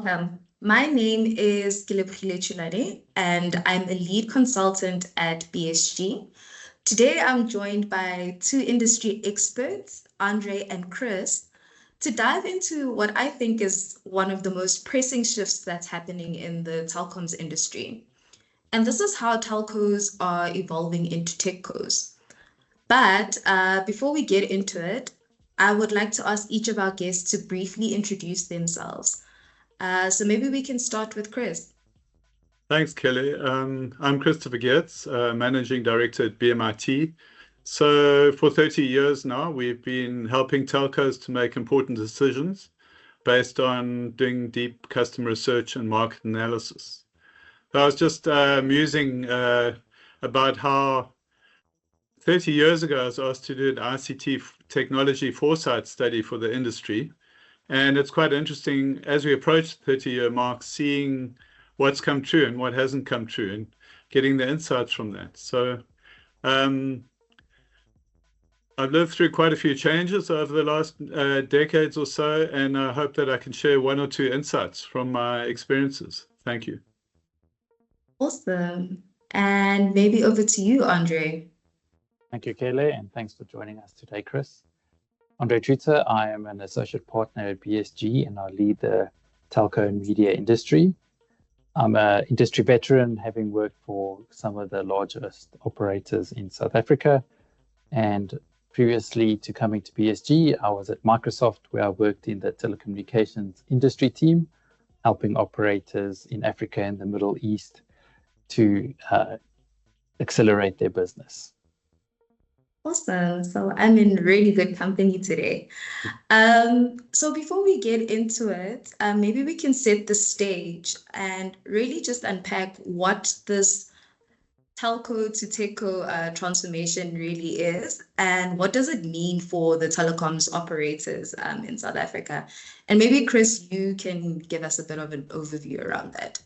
welcome. My name is Gilebogile Chunade, and I'm a lead consultant at BSG. Today, I'm joined by two industry experts, Andre and Chris, to dive into what I think is one of the most pressing shifts that's happening in the telecoms industry. And this is how telcos are evolving into techcos. But before we get into it, I would like to ask each of our guests to briefly introduce themselves. So maybe we can start with Chris. Thanks, Kelly. I'm Christopher Geerdts, Managing Director at BMIT. So for 30 years now, we've been helping telcos to make important decisions based on doing deep customer research and market analysis. So I was just musing about how 30 years ago, I was asked to do an ICT technology foresight study for the industry. And it's quite interesting as we approach the 30-year mark, seeing what's come true and what hasn't come true and getting the insights from that. So I've lived through quite a few changes over the last decades or so, and I hope that I can share one or two insights from my experiences. Thank you. Awesome. And maybe over to you, Andre. Thank you, Kelly, and thanks for joining us today, Chris. Andre Truter, I am an associate partner at BSG, and I lead the telco and media industry. I'm an industry veteran, having worked for some of the largest operators in South Africa. And previously to coming to BSG, I was at Microsoft, where I worked in the telecommunications industry team, helping operators in Africa and the Middle East to accelerate their business. Awesome. So I'm in really good company today. So before we get into it, maybe we can set the stage and really just unpack what this telco to techco transformation really is, and what does it mean for the telecoms operators in South Africa. And maybe, Chris, you can give us a bit of an overview around that.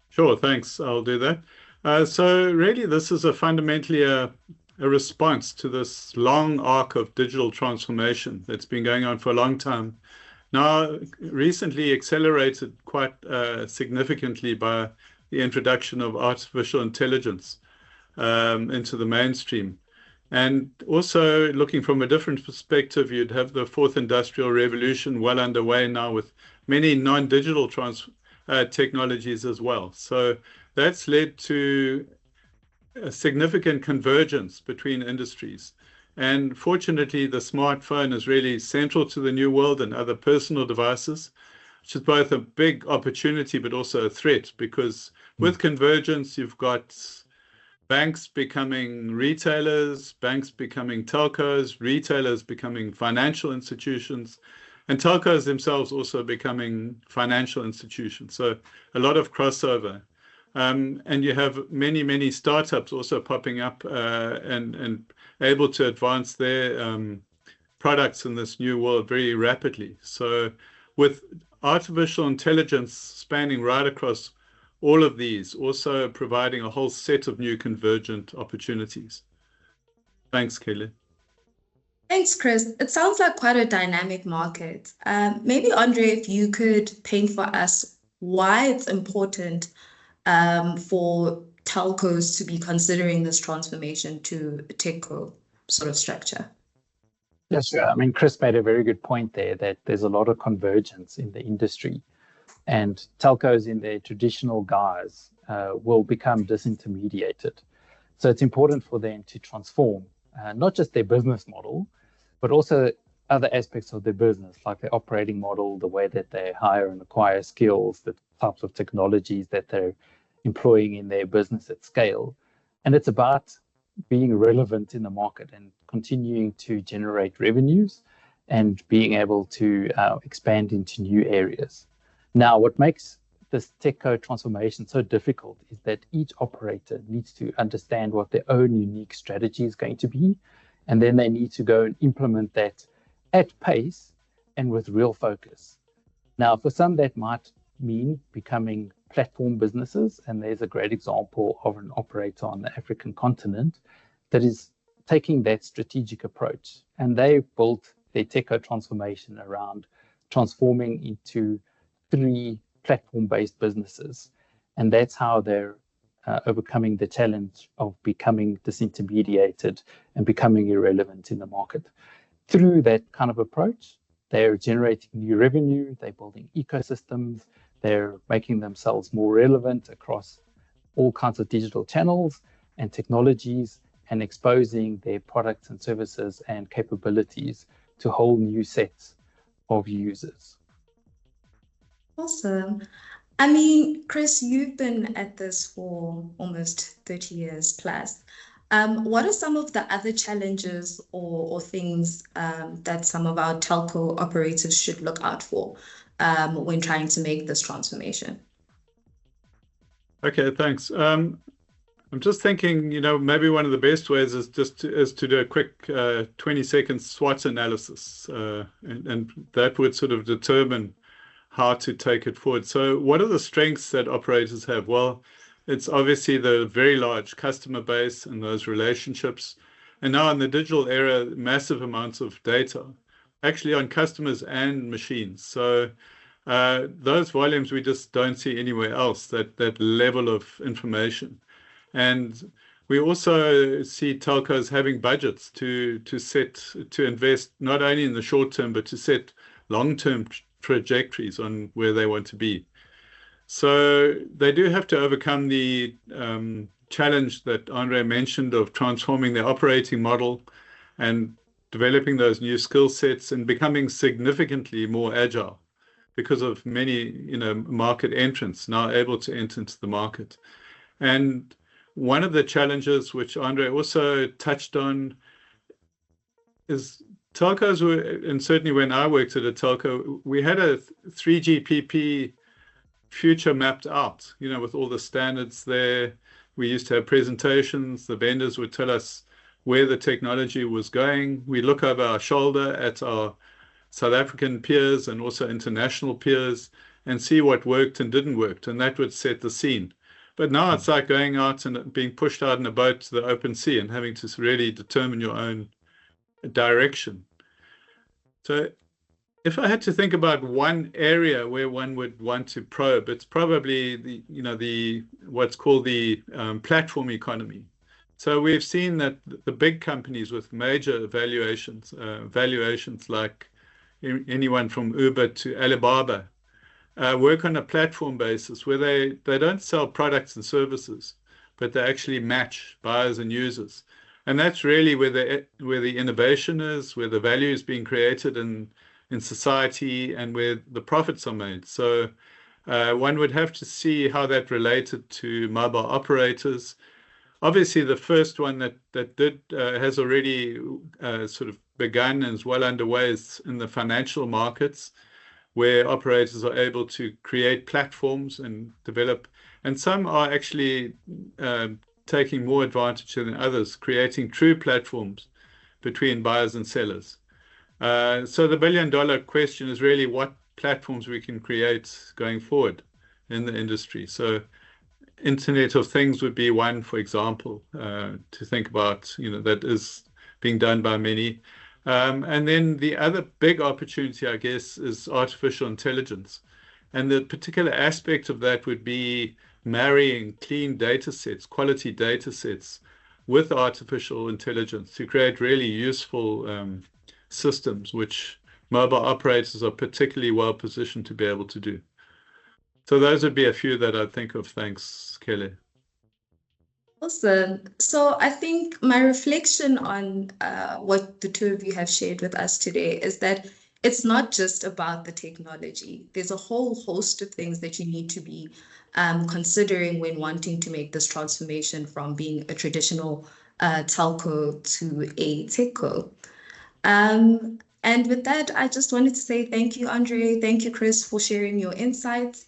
Sure, thanks. I'll do that. So really, this is fundamentally a response to this long arc of digital transformation that's been going on for a long time. Now, recently accelerated quite significantly by the introduction of artificial intelligence into the mainstream. And also looking from a different perspective, you'd have the fourth industrial revolution well underway now with many non-digital technologies as well. So that's led to a significant convergence between industries. And fortunately, the smartphone is really central to the new world and other personal devices, which is both a big opportunity, but also a threat, because with convergence, you've got banks becoming retailers, banks becoming telcos, retailers becoming financial institutions, and telcos themselves also becoming financial institutions. So a lot of crossover. And you have many, many startups also popping up and able to advance their products in this new world very rapidly. So with artificial intelligence spanning right across all of these, also providing a whole set of new convergent opportunities. Thanks, Kelly. Thanks, Chris. It sounds like quite a dynamic market. Maybe, Andre, if you could paint for us why it's important for telcos to be considering this transformation to a techco sort of structure. Yes, sure. I mean, Chris made a very good point there that there's a lot of convergence in the industry, and telcos in their traditional guise will become disintermediated. So it's important for them to transform not just their business model, but also other aspects of their business, like their operating model, the way that they hire and acquire skills, the types of technologies that they're employing in their business at scale. And it's about being relevant in the market and continuing to generate revenues and being able to expand into new areas. Now, what makes this techco transformation so difficult is that each operator needs to understand what their own unique strategy is going to be, and then they need to go and implement that at pace and with real focus. Now, for some, that might mean becoming platform businesses, and there's a great example of an operator on the African continent that is taking that strategic approach, and they built their techco transformation around transforming into three platform-based businesses. And that's how they're overcoming the challenge of becoming disintermediated and becoming irrelevant in the market. Through that kind of approach, they're generating new revenue, they're building ecosystems, they're making themselves more relevant across all kinds of digital channels and technologies, and exposing their products and services and capabilities to whole new sets of users. Awesome. I mean, Chris, you've been at this for almost 30 years plus. What are some of the other challenges or things that some of our telco operators should look out for when trying to make this transformation? Okay, thanks. I'm just thinking, maybe one of the best ways is just to do a quick 20-second SWOT analysis, and that would sort of determine how to take it forward. So what are the strengths that operators have? Well, it's obviously the very large customer base and those relationships. And now in the digital era, massive amounts of data, actually on customers and machines. So those volumes we just don't see anywhere else, that level of information. And we also see telcos having budgets to invest not only in the short term, but to set long-term trajectories on where they want to be. So they do have to overcome the challenge that Andre mentioned of transforming their operating model and developing those new skill sets and becoming significantly more agile because of many, market entrants now able to enter into the market. And one of the challenges which Andre also touched on is telcos were, and certainly when I worked at a telco, we had a 3GPP future mapped out, with all the standards there. We used to have presentations. The vendors would tell us where the technology was going. We look over our shoulder at our South African peers and also international peers and see what worked and didn't work, and that would set the scene. But now it's like going out and being pushed out in a boat to the open sea and having to really determine your own direction. So if I had to think about one area where one would want to probe, it's probably the what's called the platform economy. So we've seen that the big companies with major valuations like anyone from Uber to Alibaba, work on a platform basis where they don't sell products and services, but they actually match buyers and users. And that's really where the innovation is, where the value is being created in society, and where the profits are made. So one would have to see how that related to mobile operators. Obviously, the first one that has already sort of begun and is well underway is in the financial markets, where operators are able to create platforms and develop, and some are actually taking more advantage than others, creating true platforms between buyers and sellers. So the billion-dollar question is really what platforms we can create going forward in the industry. So Internet of Things would be one, for example, to think about, that is being done by many. And then the other big opportunity, I guess, is artificial intelligence. And the particular aspect of that would be marrying clean data sets, quality data sets, with artificial intelligence to create really useful systems, which mobile operators are particularly well positioned to be able to do. So those would be a few that I think of. Thanks, Kelly. Awesome. So I think my reflection on what the two of you have shared with us today is that it's not just about the technology. There's a whole host of things that you need to be considering when wanting to make this transformation from being a traditional telco to a techco. And with that, I just wanted to say thank you, Andre. Thank you, Chris, for sharing your insights.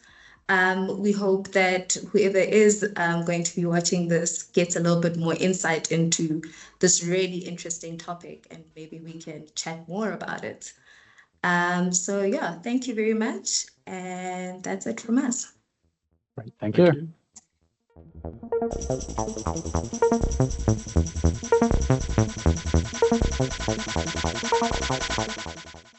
We hope that whoever is going to be watching this gets a little bit more insight into this really interesting topic, and maybe we can chat more about it. So yeah, thank you very much. And that's it from us. Right. Thank you. Thank you.